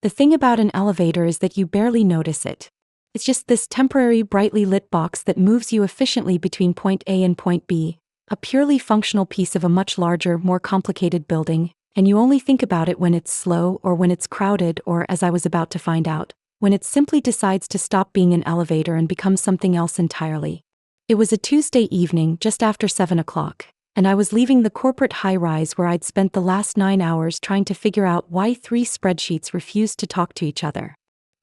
The thing about an elevator is that you barely notice it. It's just this temporary brightly lit box that moves you efficiently between point A and point B, a purely functional piece of a much larger, more complicated building, and you only think about it when it's slow or when it's crowded or, as I was about to find out, when it simply decides to stop being an elevator and become something else entirely. It was a Tuesday evening just after 7 o'clock, and I was leaving the corporate high-rise where I'd spent the last 9 hours trying to figure out why 3 spreadsheets refused to talk to each other.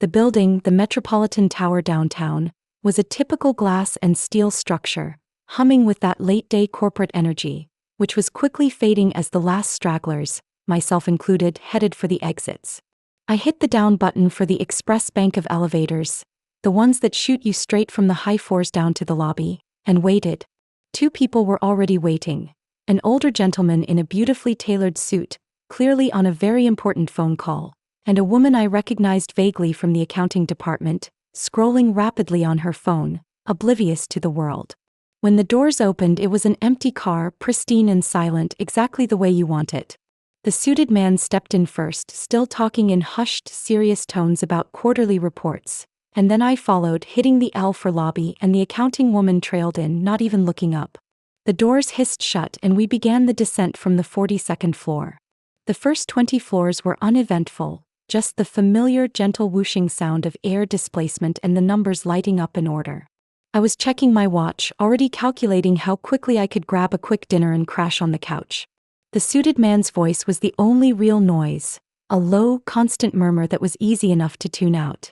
The building, the Metropolitan Tower downtown, was a typical glass and steel structure, humming with that late-day corporate energy, which was quickly fading as the last stragglers, myself included, headed for the exits. I hit the down button for the express bank of elevators, the ones that shoot you straight from the high floors down to the lobby, and waited. 2 people were already waiting. An older gentleman in a beautifully tailored suit, clearly on a very important phone call, and a woman I recognized vaguely from the accounting department, scrolling rapidly on her phone, oblivious to the world. When the doors opened, it was an empty car, pristine and silent, exactly the way you want it. The suited man stepped in first, still talking in hushed, serious tones about quarterly reports, and then I followed, hitting the L for lobby, and the accounting woman trailed in, not even looking up. The doors hissed shut and we began the descent from the 42nd floor. The first 20 floors were uneventful, just the familiar gentle whooshing sound of air displacement and the numbers lighting up in order. I was checking my watch, already calculating how quickly I could grab a quick dinner and crash on the couch. The suited man's voice was the only real noise, a low, constant murmur that was easy enough to tune out.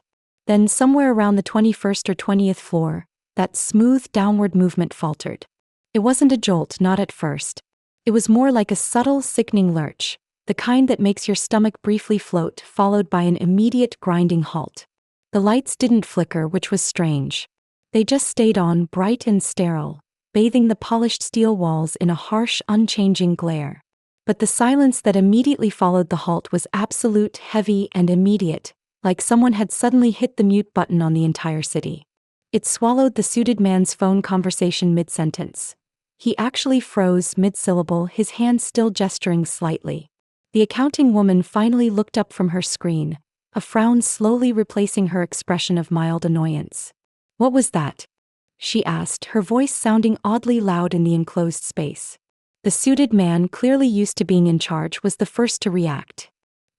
Then somewhere around the 21st or 20th floor, that smooth downward movement faltered. It wasn't a jolt, not at first. It was more like a subtle, sickening lurch, the kind that makes your stomach briefly float, followed by an immediate grinding halt. The lights didn't flicker, which was strange. They just stayed on, bright and sterile, bathing the polished steel walls in a harsh, unchanging glare. But the silence that immediately followed the halt was absolute, heavy, and immediate, like someone had suddenly hit the mute button on the entire city. It swallowed the suited man's phone conversation mid-sentence. He actually froze mid-syllable, his hand still gesturing slightly. The accounting woman finally looked up from her screen, a frown slowly replacing her expression of mild annoyance. "What was that?" she asked, her voice sounding oddly loud in the enclosed space. The suited man, clearly used to being in charge, was the first to react.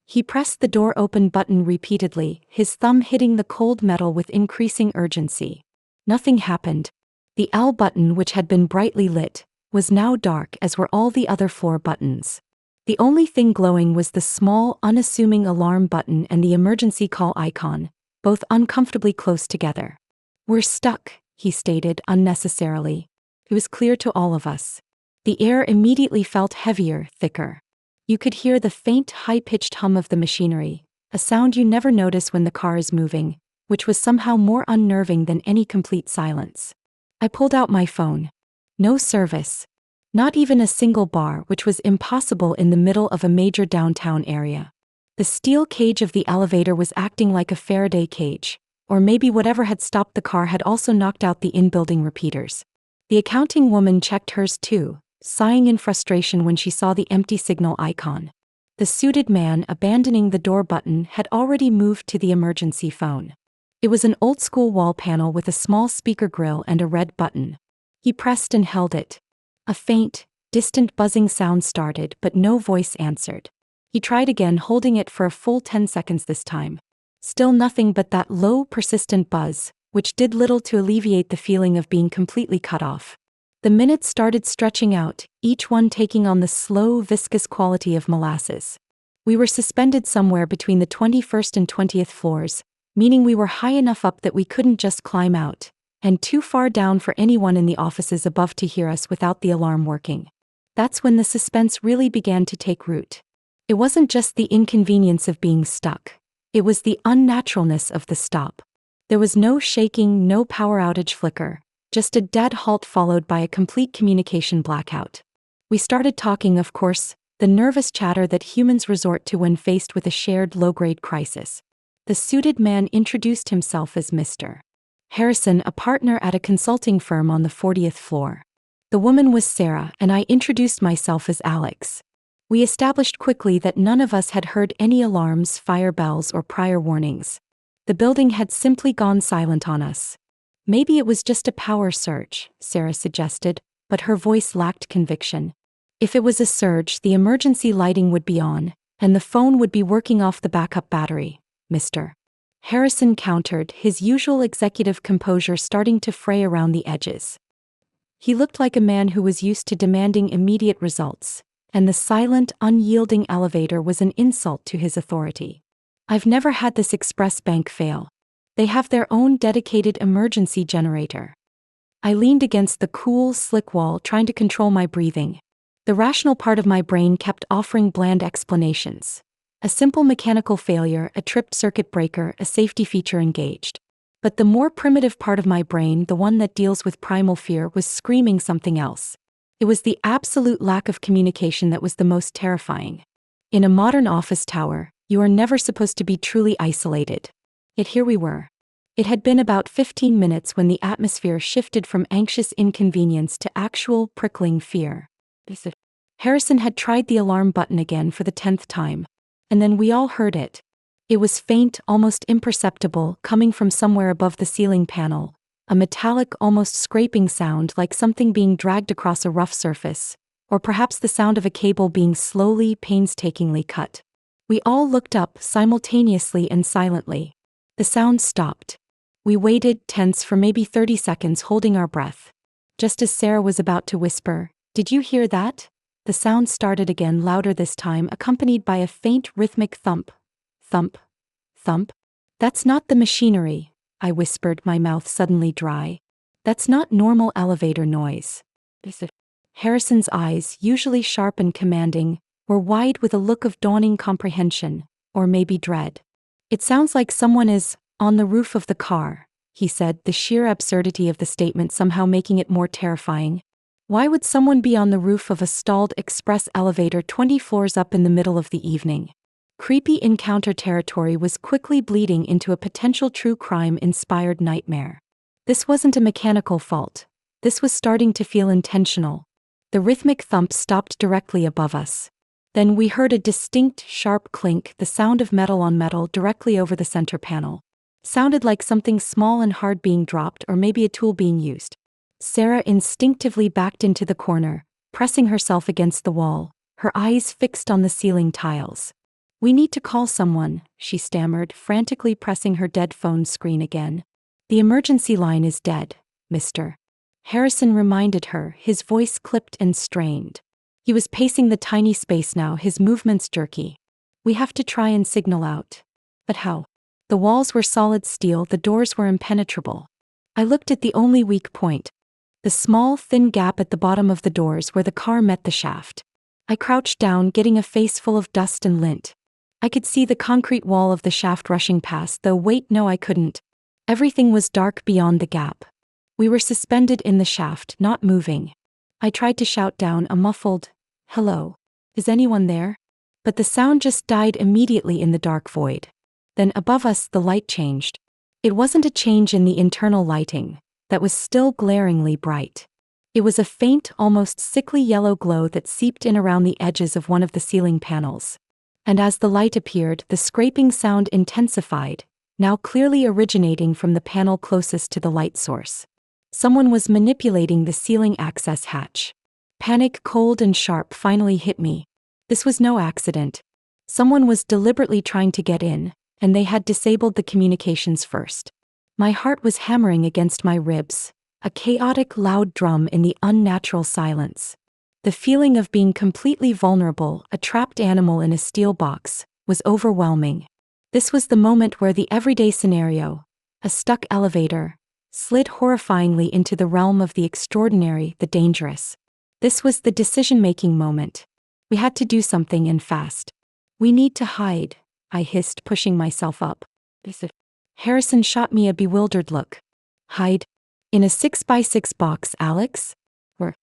He pressed the door open button repeatedly, his thumb hitting the cold metal with increasing urgency. Nothing happened. The L button, which had been brightly lit, was now dark, as were all the other floor buttons. The only thing glowing was the small, unassuming alarm button and the emergency call icon, both uncomfortably close together. "We're stuck," he stated unnecessarily. It was clear to all of us. The air immediately felt heavier, thicker. You could hear the faint, high-pitched hum of the machinery, a sound you never notice when the car is moving, which was somehow more unnerving than any complete silence. I pulled out my phone. No service. Not even a single bar, which was impossible in the middle of a major downtown area. The steel cage of the elevator was acting like a Faraday cage, or maybe whatever had stopped the car had also knocked out the in-building repeaters. The accounting woman checked hers too, sighing in frustration when she saw the empty signal icon. The suited man, abandoning the door button, had already moved to the emergency phone. It was an old-school wall panel with a small speaker grill and a red button. He pressed and held it. A faint, distant buzzing sound started, but no voice answered. He tried again, holding it for a full 10 seconds this time. Still nothing but that low, persistent buzz, which did little to alleviate the feeling of being completely cut off. The minutes started stretching out, each one taking on the slow, viscous quality of molasses. We were suspended somewhere between the 21st and 20th floors, meaning we were high enough up that we couldn't just climb out, and too far down for anyone in the offices above to hear us without the alarm working. That's when the suspense really began to take root. It wasn't just the inconvenience of being stuck. It was the unnaturalness of the stop. There was no shaking, no power outage flicker, just a dead halt followed by a complete communication blackout. We started talking, of course, the nervous chatter that humans resort to when faced with a shared low-grade crisis. The suited man introduced himself as Mr. Harrison, a partner at a consulting firm on the 40th floor. The woman was Sarah, and I introduced myself as Alex. We established quickly that none of us had heard any alarms, fire bells, or prior warnings. The building had simply gone silent on us. Maybe it was just a power surge, Sarah suggested, but her voice lacked conviction. If it was a surge, the emergency lighting would be on, and the phone would be working off the backup battery, Mr. Harrison countered, his usual executive composure starting to fray around the edges. He looked like a man who was used to demanding immediate results, and the silent, unyielding elevator was an insult to his authority. I've never had this express bank fail. They have their own dedicated emergency generator. I leaned against the cool, slick wall, trying to control my breathing. The rational part of my brain kept offering bland explanations. A simple mechanical failure, a tripped circuit breaker, a safety feature engaged. But the more primitive part of my brain, the one that deals with primal fear, was screaming something else. It was the absolute lack of communication that was the most terrifying. In a modern office tower, you are never supposed to be truly isolated. Yet here we were. It had been about 15 minutes when the atmosphere shifted from anxious inconvenience to actual, prickling fear. Harrison had tried the alarm button again for the 10th time. And then we all heard it. It was faint, almost imperceptible, coming from somewhere above the ceiling panel, a metallic, almost scraping sound like something being dragged across a rough surface, or perhaps the sound of a cable being slowly, painstakingly cut. We all looked up simultaneously and silently. The sound stopped. We waited, tense, for maybe 30 seconds, holding our breath. Just as Sarah was about to whisper, "Did you hear that?" the sound started again, louder this time, accompanied by a faint, rhythmic thump. Thump. Thump. "That's not the machinery," I whispered, my mouth suddenly dry. "That's not normal elevator noise." Harrison's eyes, usually sharp and commanding, were wide with a look of dawning comprehension, or maybe dread. "It sounds like someone is on the roof of the car," he said, the sheer absurdity of the statement somehow making it more terrifying. Why would someone be on the roof of a stalled express elevator 20 floors up in the middle of the evening? Creepy encounter territory was quickly bleeding into a potential true crime-inspired nightmare. This wasn't a mechanical fault. This was starting to feel intentional. The rhythmic thump stopped directly above us. Then we heard a distinct, sharp clink, the sound of metal on metal directly over the center panel. Sounded like something small and hard being dropped, or maybe a tool being used. Sarah instinctively backed into the corner, pressing herself against the wall, her eyes fixed on the ceiling tiles. "We need to call someone," she stammered, frantically pressing her dead phone screen again. "The emergency line is dead, Mr. Harrison reminded her, his voice clipped and strained. He was pacing the tiny space now, his movements jerky. "We have to try and signal out." "But how?" The walls were solid steel, the doors were impenetrable. I looked at the only weak point. The small, thin gap at the bottom of the doors where the car met the shaft. I crouched down, getting a face full of dust and lint. I could see the concrete wall of the shaft rushing past, though wait, no, I couldn't. Everything was dark beyond the gap. We were suspended in the shaft, not moving. I tried to shout down a muffled, "Hello? Is anyone there?" But the sound just died immediately in the dark void. Then above us, the light changed. It wasn't a change in the internal lighting. That was still glaringly bright. It was a faint, almost sickly yellow glow that seeped in around the edges of one of the ceiling panels. And as the light appeared, the scraping sound intensified, now clearly originating from the panel closest to the light source. Someone was manipulating the ceiling access hatch. Panic, cold and sharp, finally hit me. This was no accident. Someone was deliberately trying to get in, and they had disabled the communications first. My heart was hammering against my ribs, a chaotic, loud drum in the unnatural silence. The feeling of being completely vulnerable, a trapped animal in a steel box, was overwhelming. This was the moment where the everyday scenario, a stuck elevator, slid horrifyingly into the realm of the extraordinary, the dangerous. This was the decision-making moment. We had to do something, and fast. "We need to hide," I hissed, pushing myself up. Harrison shot me a bewildered look. "Hide? In a 6x6 box, Alex? Or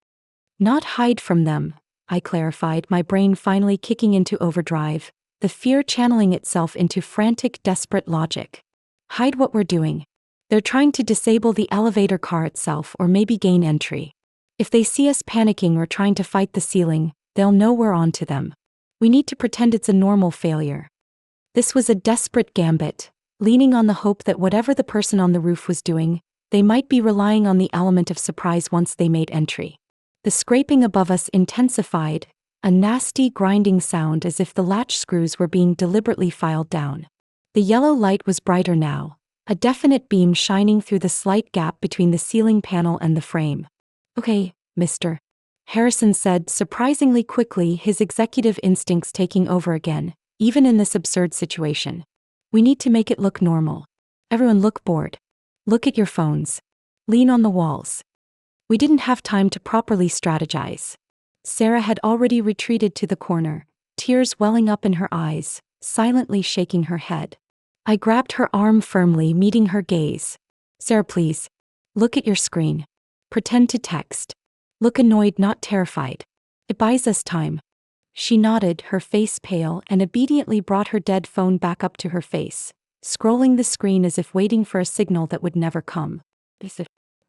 not hide from them," I clarified, my brain finally kicking into overdrive, the fear channeling itself into frantic, desperate logic. "Hide what we're doing. They're trying to disable the elevator car itself, or maybe gain entry. If they see us panicking or trying to fight the ceiling, they'll know we're on to them. We need to pretend it's a normal failure. This was a desperate gambit, leaning on the hope that whatever the person on the roof was doing, they might be relying on the element of surprise once they made entry. The scraping above us intensified, a nasty grinding sound as if the latch screws were being deliberately filed down. The yellow light was brighter now, a definite beam shining through the slight gap between the ceiling panel and the frame. "Okay, Mr. Harrison said surprisingly quickly, his executive instincts taking over again, even in this absurd situation. "We need to make it look normal. Everyone look bored. Look at your phones. Lean on the walls." We didn't have time to properly strategize. Sarah had already retreated to the corner, tears welling up in her eyes, silently shaking her head. I grabbed her arm firmly, meeting her gaze. "Sarah, please. Look at your screen. Pretend to text. Look annoyed, not terrified. It buys us time." She nodded, her face pale, and obediently brought her dead phone back up to her face, scrolling the screen as if waiting for a signal that would never come.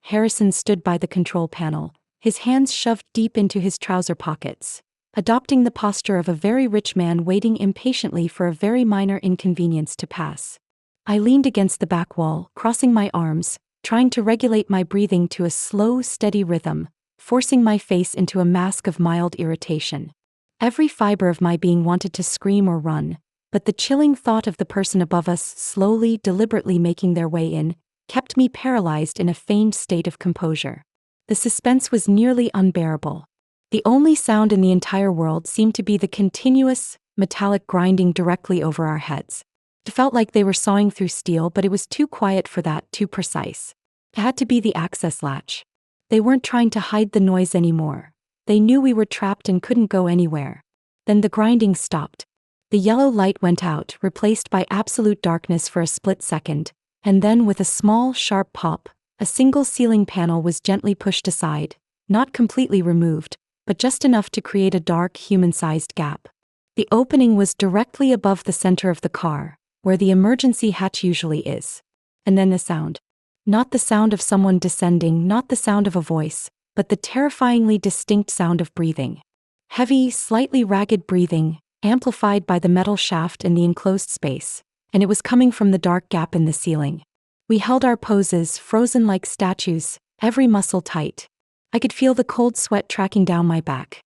Harrison stood by the control panel, his hands shoved deep into his trouser pockets, adopting the posture of a very rich man waiting impatiently for a very minor inconvenience to pass. I leaned against the back wall, crossing my arms, trying to regulate my breathing to a slow, steady rhythm, forcing my face into a mask of mild irritation. Every fiber of my being wanted to scream or run, but the chilling thought of the person above us slowly, deliberately making their way in, kept me paralyzed in a feigned state of composure. The suspense was nearly unbearable. The only sound in the entire world seemed to be the continuous, metallic grinding directly over our heads. It felt like they were sawing through steel, but it was too quiet for that, too precise. It had to be the access latch. They weren't trying to hide the noise anymore. They knew we were trapped and couldn't go anywhere. Then the grinding stopped. The yellow light went out, replaced by absolute darkness for a split second, and then with a small, sharp pop, a single ceiling panel was gently pushed aside, not completely removed, but just enough to create a dark, human-sized gap. The opening was directly above the center of the car, where the emergency hatch usually is. And then the sound. Not the sound of someone descending, not the sound of a voice, but the terrifyingly distinct sound of breathing. Heavy, slightly ragged breathing, amplified by the metal shaft in the enclosed space, and it was coming from the dark gap in the ceiling. We held our poses, frozen like statues, every muscle tight. I could feel the cold sweat tracking down my back.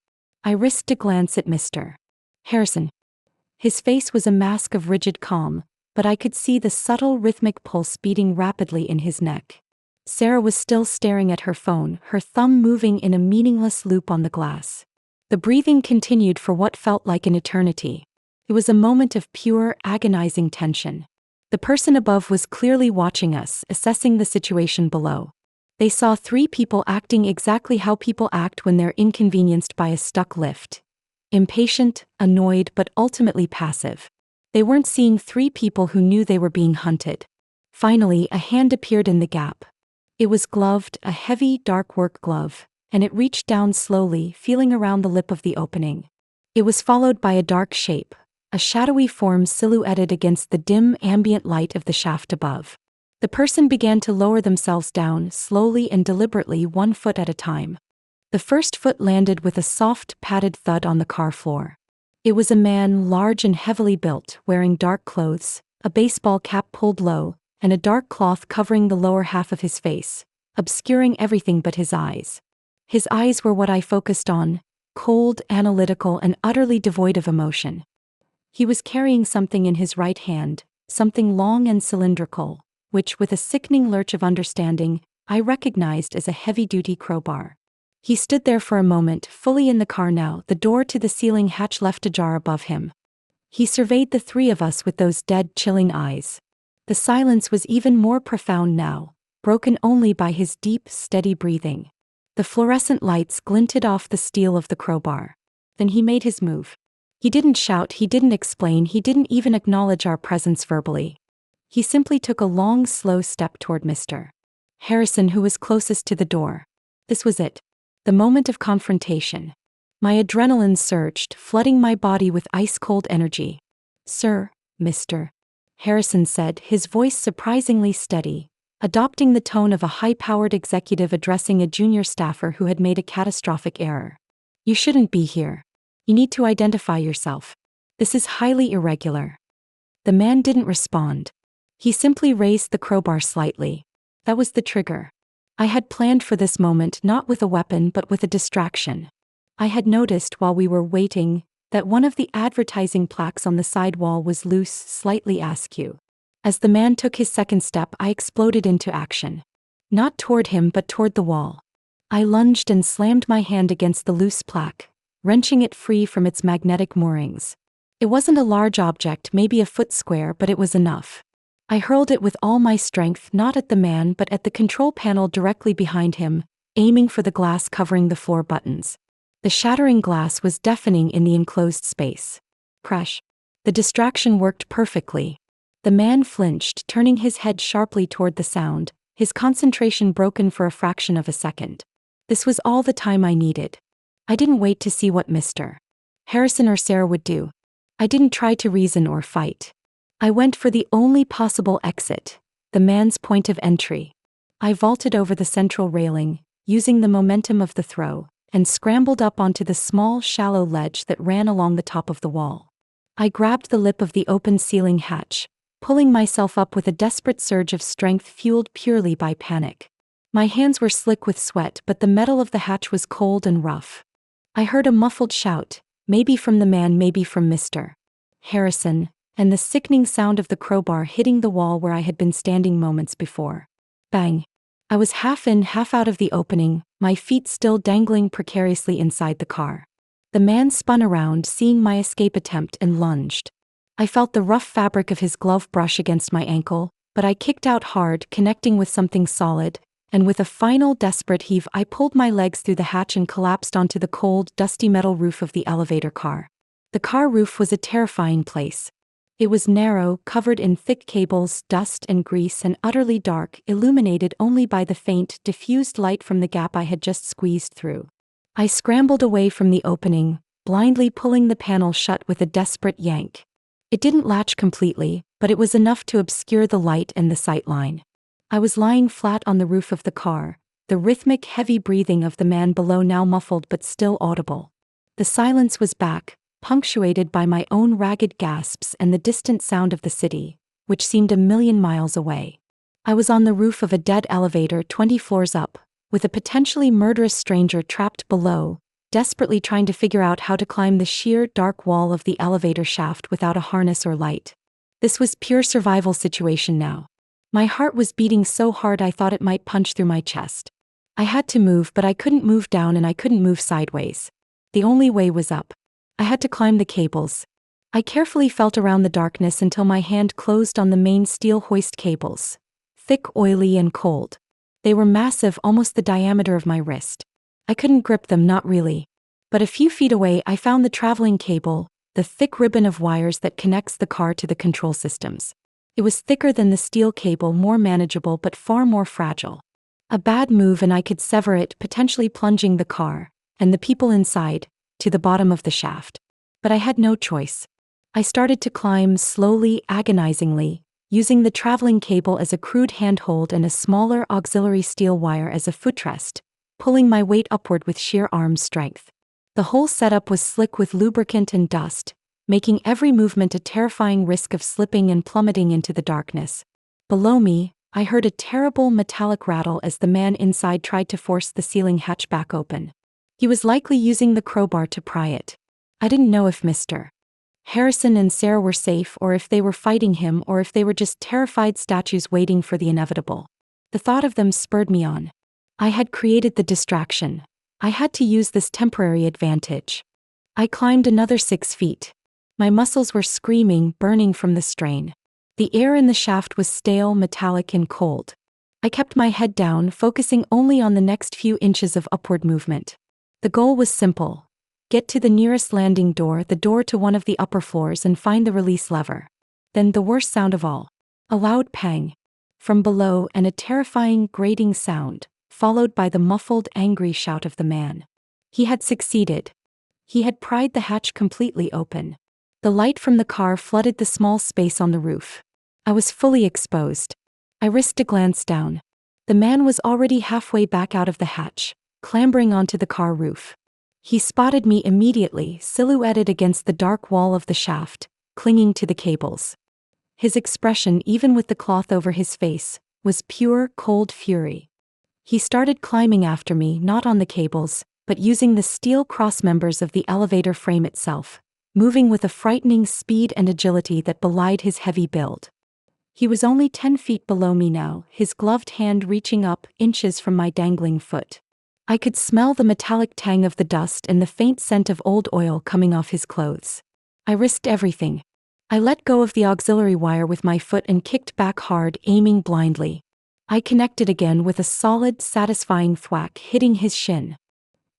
I risked a glance at Mr. Harrison. His face was a mask of rigid calm, but I could see the subtle rhythmic pulse beating rapidly in his neck. Sarah was still staring at her phone, her thumb moving in a meaningless loop on the glass. The breathing continued for what felt like an eternity. It was a moment of pure, agonizing tension. The person above was clearly watching us, assessing the situation below. They saw three people acting exactly how people act when they're inconvenienced by a stuck lift. Impatient, annoyed, but ultimately passive. They weren't seeing three people who knew they were being hunted. Finally, a hand appeared in the gap. It was gloved, a heavy, dark work glove, and it reached down slowly, feeling around the lip of the opening. It was followed by a dark shape, a shadowy form silhouetted against the dim, ambient light of the shaft above. The person began to lower themselves down, slowly and deliberately, 1 foot at a time. The first foot landed with a soft, padded thud on the car floor. It was a man, large and heavily built, wearing dark clothes, a baseball cap pulled low, and a dark cloth covering the lower half of his face, obscuring everything but his eyes. His eyes were what I focused on, cold, analytical, and utterly devoid of emotion. He was carrying something in his right hand, something long and cylindrical, which, with a sickening lurch of understanding, I recognized as a heavy-duty crowbar. He stood there for a moment, fully in the car now, the door to the ceiling hatch left ajar above him. He surveyed the three of us with those dead, chilling eyes. The silence was even more profound now, broken only by his deep, steady breathing. The fluorescent lights glinted off the steel of the crowbar. Then he made his move. He didn't shout, he didn't explain, he didn't even acknowledge our presence verbally. He simply took a long, slow step toward Mr. Harrison, who was closest to the door. This was it. The moment of confrontation. My adrenaline surged, flooding my body with ice-cold energy. "Sir, Mr. Harrison said, his voice surprisingly steady, adopting the tone of a high-powered executive addressing a junior staffer who had made a catastrophic error. "You shouldn't be here. You need to identify yourself. This is highly irregular." The man didn't respond. He simply raised the crowbar slightly. That was the trigger. I had planned for this moment not with a weapon but with a distraction. I had noticed while we were waiting that one of the advertising plaques on the side wall was loose, slightly askew. As the man took his second step, I exploded into action. Not toward him but toward the wall. I lunged and slammed my hand against the loose plaque, wrenching it free from its magnetic moorings. It wasn't a large object, maybe a foot square, but it was enough. I hurled it with all my strength, not at the man but at the control panel directly behind him, aiming for the glass covering the floor buttons. The shattering glass was deafening in the enclosed space. Crash. The distraction worked perfectly. The man flinched, turning his head sharply toward the sound, his concentration broken for a fraction of a second. This was all the time I needed. I didn't wait to see what Mr. Harrison or Sarah would do. I didn't try to reason or fight. I went for the only possible exit, the man's point of entry. I vaulted over the central railing, using the momentum of the throw, and scrambled up onto the small, shallow ledge that ran along the top of the wall. I grabbed the lip of the open ceiling hatch, pulling myself up with a desperate surge of strength fueled purely by panic. My hands were slick with sweat, but the metal of the hatch was cold and rough. I heard a muffled shout, maybe from the man, maybe from Mr. Harrison, and the sickening sound of the crowbar hitting the wall where I had been standing moments before. Bang! I was half in, half out of the opening, my feet still dangling precariously inside the car. The man spun around, seeing my escape attempt, and lunged. I felt the rough fabric of his glove brush against my ankle, but I kicked out hard, connecting with something solid, and with a final desperate heave I pulled my legs through the hatch and collapsed onto the cold, dusty metal roof of the elevator car. The car roof was a terrifying place. It was narrow, covered in thick cables, dust and grease, and utterly dark, illuminated only by the faint, diffused light from the gap I had just squeezed through. I scrambled away from the opening, blindly pulling the panel shut with a desperate yank. It didn't latch completely, but it was enough to obscure the light and the sight line. I was lying flat on the roof of the car, the rhythmic, heavy breathing of the man below now muffled but still audible. The silence was back, punctuated by my own ragged gasps and the distant sound of the city, which seemed a million miles away. I was on the roof of a dead elevator 20 floors up, with a potentially murderous stranger trapped below, desperately trying to figure out how to climb the sheer, dark wall of the elevator shaft without a harness or light. This was pure survival situation now. My heart was beating so hard I thought it might punch through my chest. I had to move, but I couldn't move down and I couldn't move sideways. The only way was up. I had to climb the cables. I carefully felt around the darkness until my hand closed on the main steel hoist cables. Thick, oily, and cold. They were massive, almost the diameter of my wrist. I couldn't grip them, not really. But a few feet away I found the traveling cable, the thick ribbon of wires that connects the car to the control systems. It was thicker than the steel cable, more manageable but far more fragile. A bad move and I could sever it, potentially plunging the car, and the people inside, to the bottom of the shaft. But I had no choice. I started to climb slowly, agonizingly, using the traveling cable as a crude handhold and a smaller auxiliary steel wire as a footrest, pulling my weight upward with sheer arm strength. The whole setup was slick with lubricant and dust, making every movement a terrifying risk of slipping and plummeting into the darkness. Below me, I heard a terrible metallic rattle as the man inside tried to force the ceiling hatch back open. He was likely using the crowbar to pry it. I didn't know if Mr. Harrison and Sarah were safe, or if they were fighting him, or if they were just terrified statues waiting for the inevitable. The thought of them spurred me on. I had created the distraction. I had to use this temporary advantage. I climbed another 6 feet. My muscles were screaming, burning from the strain. The air in the shaft was stale, metallic, and cold. I kept my head down, focusing only on the next few inches of upward movement. The goal was simple. Get to the nearest landing door, the door to one of the upper floors, and find the release lever. Then the worst sound of all. A loud pang. From below, and a terrifying, grating sound, followed by the muffled, angry shout of the man. He had succeeded. He had pried the hatch completely open. The light from the car flooded the small space on the roof. I was fully exposed. I risked a glance down. The man was already halfway back out of the hatch, clambering onto the car roof. He spotted me immediately, silhouetted against the dark wall of the shaft, clinging to the cables. His expression, even with the cloth over his face, was pure, cold fury. He started climbing after me, not on the cables, but using the steel crossmembers of the elevator frame itself, moving with a frightening speed and agility that belied his heavy build. He was only 10 feet below me now, his gloved hand reaching up inches from my dangling foot. I could smell the metallic tang of the dust and the faint scent of old oil coming off his clothes. I risked everything. I let go of the auxiliary wire with my foot and kicked back hard, aiming blindly. I connected again with a solid, satisfying thwack hitting his shin.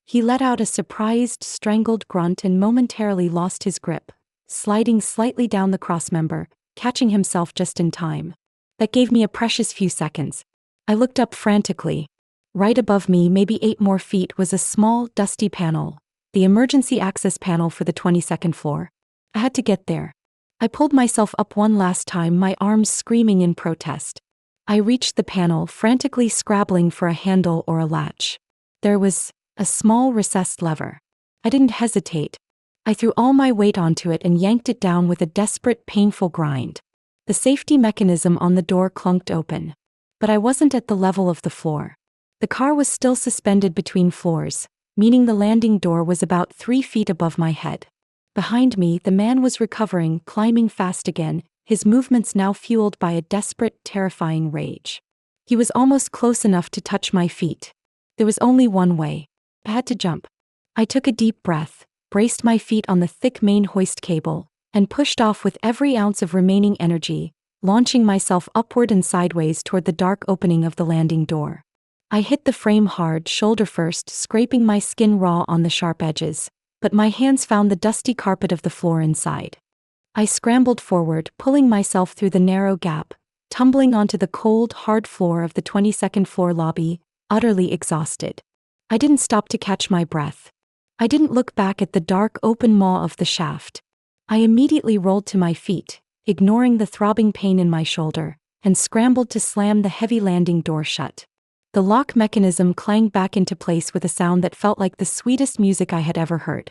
He let out a surprised, strangled grunt and momentarily lost his grip, sliding slightly down the crossmember, catching himself just in time. That gave me a precious few seconds. I looked up frantically. Right above me, maybe 8 more feet, was a small, dusty panel, the emergency access panel for the 22nd floor. I had to get there. I pulled myself up one last time, my arms screaming in protest. I reached the panel, frantically scrabbling for a handle or a latch. There was a small recessed lever. I didn't hesitate. I threw all my weight onto it and yanked it down with a desperate, painful grind. The safety mechanism on the door clunked open. But I wasn't at the level of the floor. The car was still suspended between floors, meaning the landing door was about 3 feet above my head. Behind me, the man was recovering, climbing fast again, his movements now fueled by a desperate, terrifying rage. He was almost close enough to touch my feet. There was only one way. I had to jump. I took a deep breath, braced my feet on the thick main hoist cable, and pushed off with every ounce of remaining energy, launching myself upward and sideways toward the dark opening of the landing door. I hit the frame hard, shoulder first, scraping my skin raw on the sharp edges, but my hands found the dusty carpet of the floor inside. I scrambled forward, pulling myself through the narrow gap, tumbling onto the cold, hard floor of the 22nd floor lobby, utterly exhausted. I didn't stop to catch my breath. I didn't look back at the dark, open maw of the shaft. I immediately rolled to my feet, ignoring the throbbing pain in my shoulder, and scrambled to slam the heavy landing door shut. The lock mechanism clanged back into place with a sound that felt like the sweetest music I had ever heard.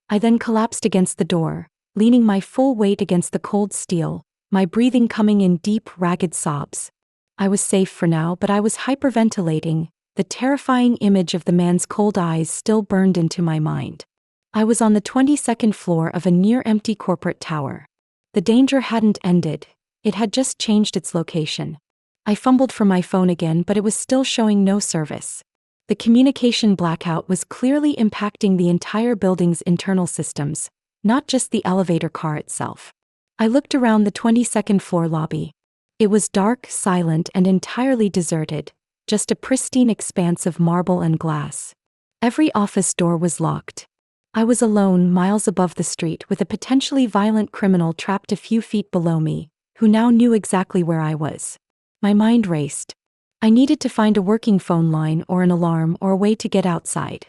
I then collapsed against the door, leaning my full weight against the cold steel, my breathing coming in deep, ragged sobs. I was safe for now, but I was hyperventilating. The terrifying image of the man's cold eyes still burned into my mind. I was on the 22nd floor of a near-empty corporate tower. The danger hadn't ended, it had just changed its location. I fumbled for my phone again, but it was still showing no service. The communication blackout was clearly impacting the entire building's internal systems, not just the elevator car itself. I looked around the 22nd floor lobby. It was dark, silent, and entirely deserted, just a pristine expanse of marble and glass. Every office door was locked. I was alone, miles above the street, with a potentially violent criminal trapped a few feet below me, who now knew exactly where I was. My mind raced. I needed to find a working phone line or an alarm or a way to get outside.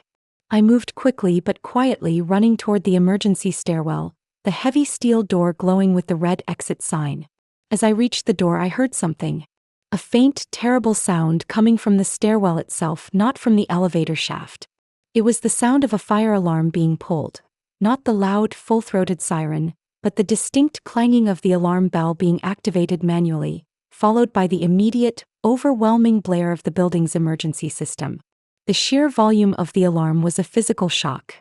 I moved quickly but quietly, running toward the emergency stairwell, the heavy steel door glowing with the red exit sign. As I reached the door, I heard something. A faint, terrible sound coming from the stairwell itself, not from the elevator shaft. It was the sound of a fire alarm being pulled, not the loud, full-throated siren, but the distinct clanging of the alarm bell being activated manually, followed by the immediate, overwhelming blare of the building's emergency system. The sheer volume of the alarm was a physical shock.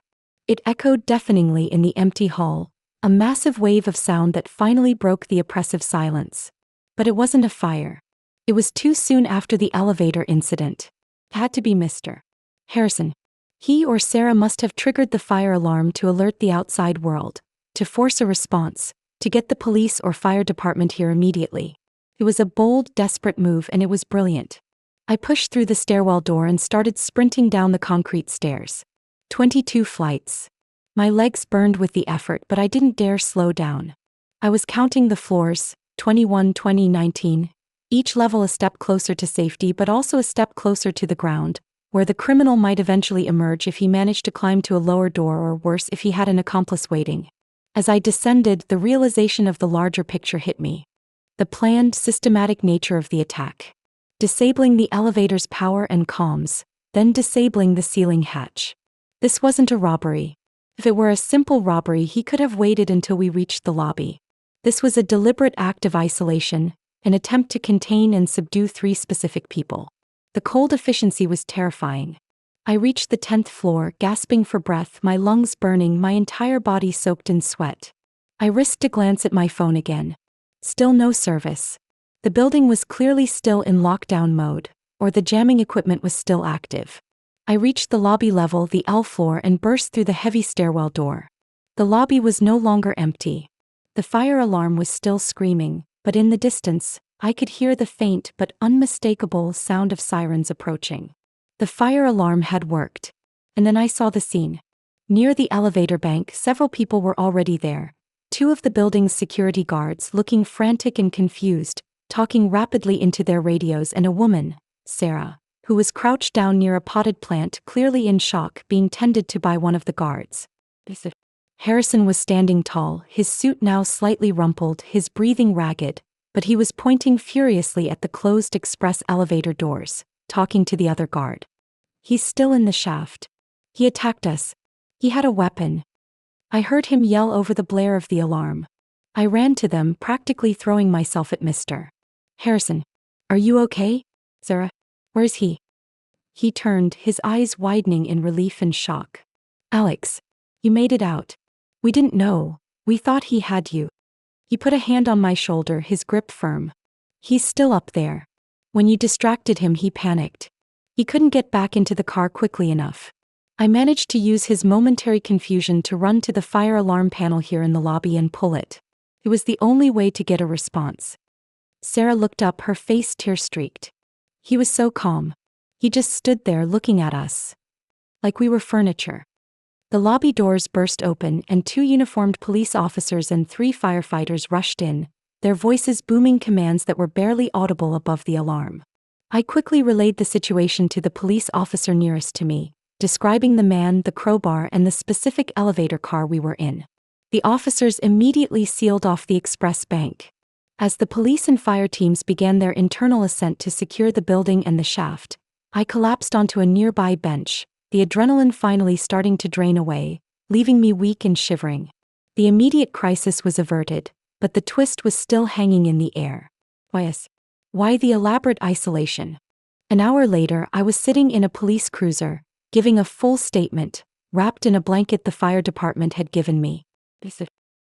It echoed deafeningly in the empty hall, a massive wave of sound that finally broke the oppressive silence. But it wasn't a fire. It was too soon after the elevator incident. It had to be Mr. Harrison. He or Sarah must have triggered the fire alarm to alert the outside world, to force a response, to get the police or fire department here immediately. It was a bold, desperate move, and it was brilliant. I pushed through the stairwell door and started sprinting down the concrete stairs. 22 flights. My legs burned with the effort, but I didn't dare slow down. I was counting the floors, 21, 20, 19, each level a step closer to safety but also a step closer to the ground, where the criminal might eventually emerge if he managed to climb to a lower door, or worse, if he had an accomplice waiting. As I descended, the realization of the larger picture hit me. The planned, systematic nature of the attack. Disabling the elevator's power and comms, then disabling the ceiling hatch. This wasn't a robbery. If it were a simple robbery, he could have waited until we reached the lobby. This was a deliberate act of isolation, an attempt to contain and subdue 3 specific people. The cold efficiency was terrifying. I reached the 10th floor, gasping for breath, my lungs burning, my entire body soaked in sweat. I risked a glance at my phone again. Still no service. The building was clearly still in lockdown mode, or the jamming equipment was still active. I reached the lobby level, the L floor, and burst through the heavy stairwell door. The lobby was no longer empty. The fire alarm was still screaming, but in the distance, I could hear the faint but unmistakable sound of sirens approaching. The fire alarm had worked. And then I saw the scene. Near the elevator bank, several people were already there. 2 of the building's security guards, looking frantic and confused, talking rapidly into their radios, and a woman, Sarah, who was crouched down near a potted plant, clearly in shock, being tended to by one of the guards. Harrison was standing tall, his suit now slightly rumpled, his breathing ragged, but he was pointing furiously at the closed express elevator doors, talking to the other guard. He's still in the shaft. He attacked us. He had a weapon. I heard him yell over the blare of the alarm. I ran to them, practically throwing myself at Mr. Harrison. Are you okay? Sarah? Where's he? He turned, his eyes widening in relief and shock. Alex. You made it out. We didn't know. We thought he had you. He put a hand on my shoulder, his grip firm. He's still up there. When you distracted him, he panicked. He couldn't get back into the car quickly enough. I managed to use his momentary confusion to run to the fire alarm panel here in the lobby and pull it. It was the only way to get a response. Sarah looked up, her face tear-streaked. He was so calm. He just stood there looking at us. Like we were furniture. The lobby doors burst open and 2 uniformed police officers and 3 firefighters rushed in, their voices booming commands that were barely audible above the alarm. I quickly relayed the situation to the police officer nearest to me, describing the man, the crowbar, and the specific elevator car we were in. The officers immediately sealed off the express bank. As the police and fire teams began their internal ascent to secure the building and the shaft, I collapsed onto a nearby bench, the adrenaline finally starting to drain away, leaving me weak and shivering. The immediate crisis was averted, but the twist was still hanging in the air. Why the elaborate isolation? An hour later, I was sitting in a police cruiser, giving a full statement, wrapped in a blanket the fire department had given me.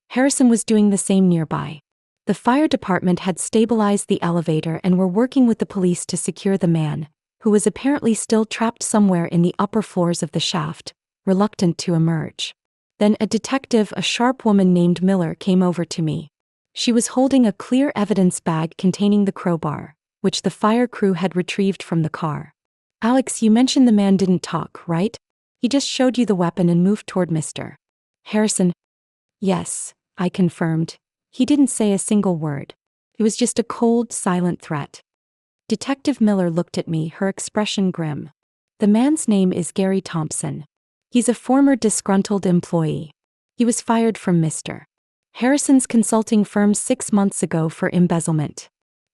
Harrison was doing the same nearby. The fire department had stabilized the elevator and were working with the police to secure the man, who was apparently still trapped somewhere in the upper floors of the shaft, reluctant to emerge. Then a detective, a sharp woman named Miller, came over to me. She was holding a clear evidence bag containing the crowbar, which the fire crew had retrieved from the car. Alex, you mentioned the man didn't talk, right? He just showed you the weapon and moved toward Mr. Harrison. Yes, I confirmed. He didn't say a single word. It was just a cold, silent threat. Detective Miller looked at me, her expression grim. The man's name is Gary Thompson. He's a former disgruntled employee. He was fired from Mr. Harrison's consulting firm 6 months ago for embezzlement.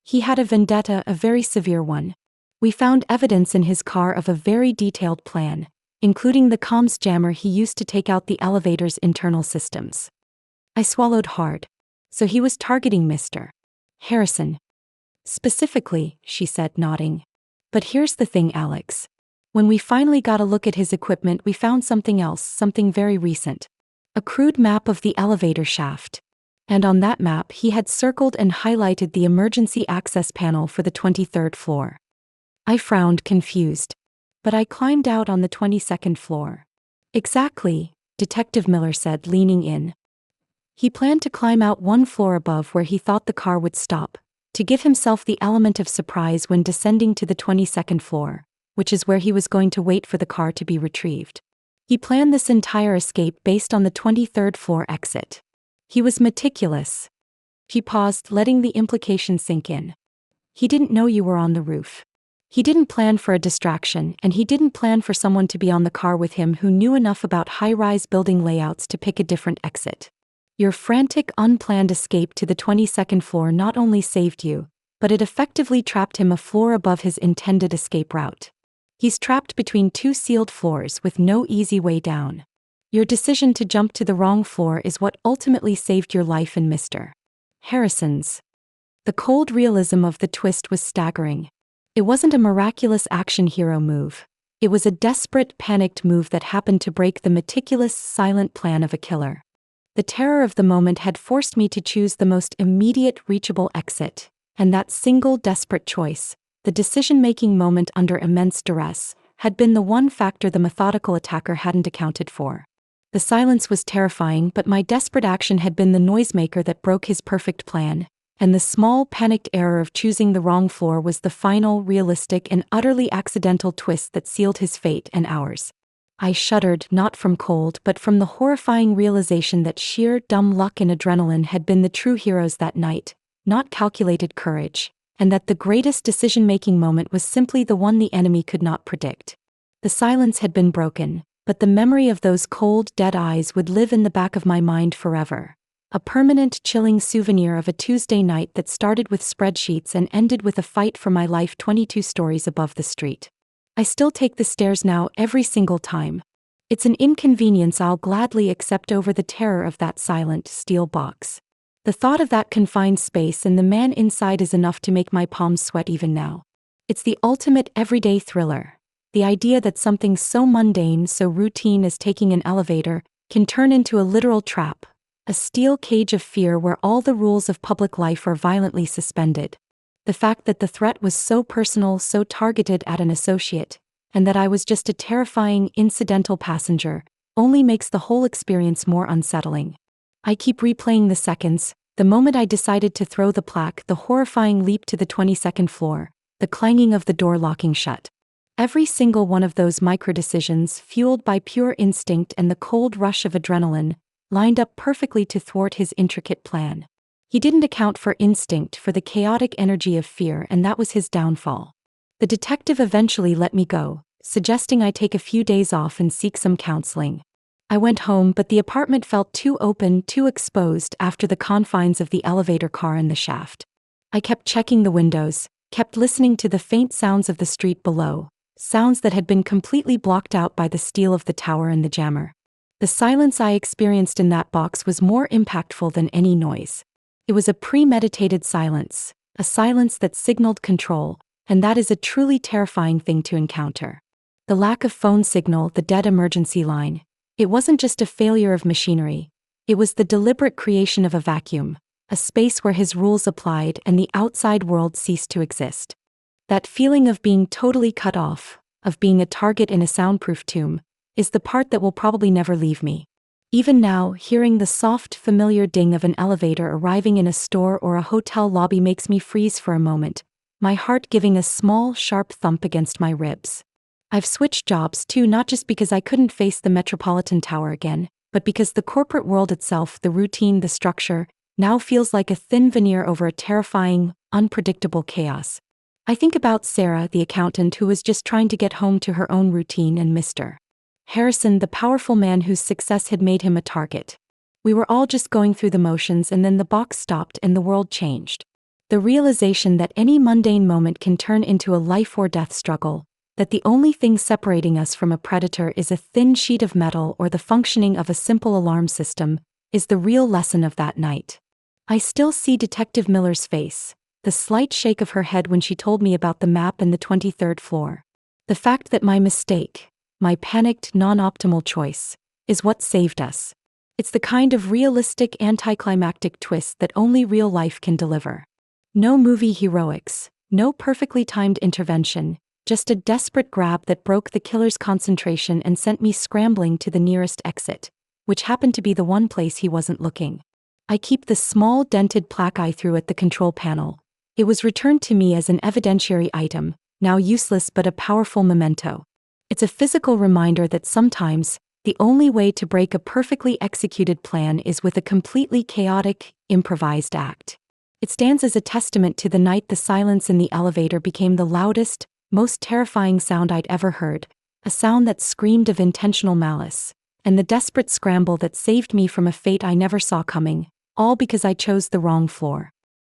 He had a vendetta, a very severe one. We found evidence in his car of a very detailed plan, including the comms jammer he used to take out the elevator's internal systems. I swallowed hard. So he was targeting Mr. Harrison. Specifically, she said, nodding. But here's the thing, Alex. When we finally got a look at his equipment, we found something else, something very recent. A crude map of the elevator shaft. And on that map, he had circled and highlighted the emergency access panel for the 23rd floor. I frowned, confused. But I climbed out on the 22nd floor. Exactly, Detective Miller said, leaning in. He planned to climb out 1 floor above where he thought the car would stop, to give himself the element of surprise when descending to the 22nd floor, which is where he was going to wait for the car to be retrieved. He planned this entire escape based on the 23rd floor exit. He was meticulous. She paused, letting the implication sink in. He didn't know you were on the roof. He didn't plan for a distraction, and he didn't plan for someone to be on the car with him who knew enough about high-rise building layouts to pick a different exit. Your frantic, unplanned escape to the 22nd floor not only saved you, but it effectively trapped him a floor above his intended escape route. He's trapped between two sealed floors with no easy way down. Your decision to jump to the wrong floor is what ultimately saved your life in Mr. Harrison's. The cold realism of the twist was staggering. It wasn't a miraculous action hero move. It was a desperate, panicked move that happened to break the meticulous, silent plan of a killer. The terror of the moment had forced me to choose the most immediate, reachable exit, and that single desperate choice, the decision-making moment under immense duress, had been the one factor the methodical attacker hadn't accounted for. The silence was terrifying, but my desperate action had been the noisemaker that broke his perfect plan, and the small, panicked error of choosing the wrong floor was the final, realistic, and utterly accidental twist that sealed his fate and ours. I shuddered, not from cold but from the horrifying realization that sheer, dumb luck and adrenaline had been the true heroes that night, not calculated courage, and that the greatest decision-making moment was simply the one the enemy could not predict. The silence had been broken, but the memory of those cold, dead eyes would live in the back of my mind forever. A permanent, chilling souvenir of a Tuesday night that started with spreadsheets and ended with a fight for my life 22 stories above the street. I still take the stairs now every single time. It's an inconvenience I'll gladly accept over the terror of that silent, steel box. The thought of that confined space and the man inside is enough to make my palms sweat even now. It's the ultimate everyday thriller. The idea that something so mundane, so routine as taking an elevator, can turn into a literal trap, a steel cage of fear where all the rules of public life are violently suspended. The fact that the threat was so personal, so targeted at an associate, and that I was just a terrifying, incidental passenger, only makes the whole experience more unsettling. I keep replaying the seconds, the moment I decided to throw the plaque, the horrifying leap to the 22nd floor, the clanging of the door locking shut. Every single one of those micro-decisions, fueled by pure instinct and the cold rush of adrenaline, lined up perfectly to thwart his intricate plan. He didn't account for instinct, for the chaotic energy of fear, and that was his downfall. The detective eventually let me go, suggesting I take a few days off and seek some counseling. I went home, but the apartment felt too open, too exposed after the confines of the elevator car and the shaft. I kept checking the windows, kept listening to the faint sounds of the street below, sounds that had been completely blocked out by the steel of the tower and the jammer. The silence I experienced in that box was more impactful than any noise. It was a premeditated silence, a silence that signaled control, and that is a truly terrifying thing to encounter. The lack of phone signal, the dead emergency line. It wasn't just a failure of machinery. It was the deliberate creation of a vacuum, a space where his rules applied and the outside world ceased to exist. That feeling of being totally cut off, of being a target in a soundproof tomb, is the part that will probably never leave me. Even now, hearing the soft, familiar ding of an elevator arriving in a store or a hotel lobby makes me freeze for a moment, my heart giving a small, sharp thump against my ribs. I've switched jobs too, not just because I couldn't face the Metropolitan Tower again, but because the corporate world itself, the routine, the structure, now feels like a thin veneer over a terrifying, unpredictable chaos. I think about Sarah, the accountant who was just trying to get home to her own routine, and Mr. Harrison, the powerful man whose success had made him a target. We were all just going through the motions, and then the box stopped and the world changed. The realization that any mundane moment can turn into a life or death struggle, that the only thing separating us from a predator is a thin sheet of metal or the functioning of a simple alarm system, is the real lesson of that night. I still see Detective Miller's face, the slight shake of her head when she told me about the map and the 23rd floor. The fact that my mistake, my panicked, non-optimal choice, is what saved us. It's the kind of realistic, anticlimactic twist that only real life can deliver. No movie heroics, no perfectly timed intervention, just a desperate grab that broke the killer's concentration and sent me scrambling to the nearest exit, which happened to be the one place he wasn't looking. I keep the small dented plaque I threw at the control panel. It was returned to me as an evidentiary item, now useless but a powerful memento. It's a physical reminder that sometimes, the only way to break a perfectly executed plan is with a completely chaotic, improvised act. It stands as a testament to the night the silence in the elevator became the loudest, most terrifying sound I'd ever heard, a sound that screamed of intentional malice, and the desperate scramble that saved me from a fate I never saw coming, all because I chose the wrong floor.